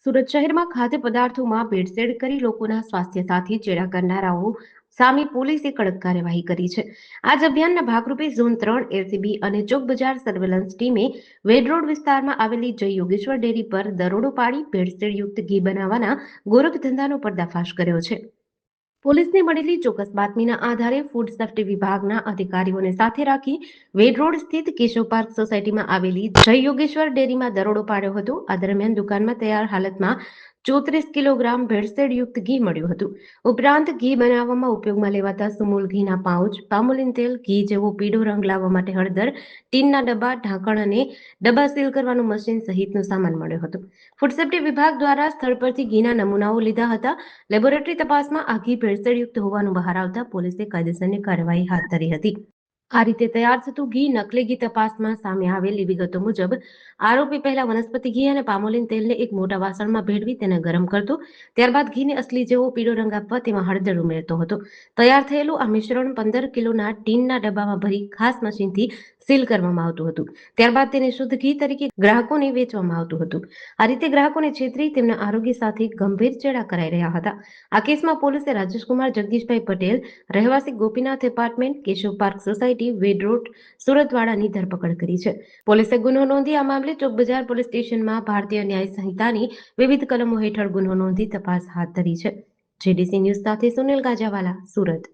સુરત શહેરમાં ખાદ્ય પદાર્થોમાં ભેળસેળ કરી લોકોના સ્વાસ્થ્ય સાથે ચેડા કરનારાઓ સામે પોલીસે કડક કાર્યવાહી કરી છે. આ જ અભિયાનના ભાગરૂપે ઝોન 3 એલસીબી અને ચોક બજાર સર્વેલન્સ ટીમે વેડ રોડ વિસ્તારમાં આવેલી જય યોગેશ્વર ડેરી પર દરોડો પાડી ભેળસેળયુક્ત ઘી બનાવવાના ગોરખ ધંધાનો પર્દાફાશ કર્યો છે. પોલીસને મળેલી ચોક્કસ બાતમીના આધારે ફૂડ સેફ્ટી વિભાગના અધિકારીઓને સાથે રાખી વેડ રોડ સ્થિત કેશવ પાર્ક સોસાયટીમાં આવેલી જય યોગેશ્વર ડેરીમાં દરોડો પાડ્યો હતો. આ દરમિયાન દુકાનમાં તૈયાર હાલતમાં 34 કિલોગ્રામ ભેળસેળયુક્ત ઘી મળ્યું હતું. ઉપરાંત ઘી બનાવવામાં ઉપયોગમાં લેવાતા સુમૂલ ઘીના પાઉચ, પામોલીન તેલ, ઘી જેવો પીળો રંગ લાવવા માટે હળદર, ટીનના ડબ્બા, ઢાંકણ અને ડબ્બા સીલ કરવાનું મશીન સહિતનો સામાન મળ્યો હતો. ફૂડ સેફ્ટી વિભાગ દ્વારા સ્થળ પરથી ઘીના નમૂનાઓ લીધા હતા. લેબોરેટરી તપાસમાં આ ઘી ભેળસેળયુક્ત હોવાનું બહાર આવતા પોલીસે કાયદેસરની કાર્યવાહી હાથ ધરી હતી. આ રીતે તૈયાર થતું ઘી નકલી ઘી તપાસમાં સામે આવેલી વિગતો મુજબ આરોપી પહેલા વનસ્પતિ ઘી અને પામોલીન તેલને એક મોટા વાસણમાં ભેળવી તેને ગરમ કરતો, ત્યારબાદ ઘીને અસલી જેવો પીળો રંગ આપવા તેમાં હળદર ઉમેરતો હતો. તૈયાર થયેલું આ મિશ્રણ 15 કિલોના ટીનના ડબ્બામાં ભરી ખાસ મશીનથી સીલ કરવામાં આવતું હતું. ત્યારબાદ તેને શુદ્ધ ઘી તરીકે ગ્રાહકોને વેચવામાં આવતું હતું. આ રીતે ગ્રાહકોને છેતરી તેમના આરોગ્ય સાથે ગંભીર ચેડા કરાઈ રહ્યા હતા. આ કેસમાં પોલીસે રાજેશકુમાર જગદીશભાઈ પટેલ, રહેવાસી Gopinath apartment, Keshav park society, Ved road, સુરતવાડાની ધરપકડ કરી છે. પોલીસે ગુનો નોંધી આ મામલે ચોક બજાર પોલીસ સ્ટેશનમાં ભારતીય ન્યાય સંહિતાની વિવિધ કલમો હેઠળ ગુનો નોંધી તપાસ હાથ ધરી છે. જેડીસી ન્યૂઝ સાથે સુનિલ ગાજાવાલા, સુરત.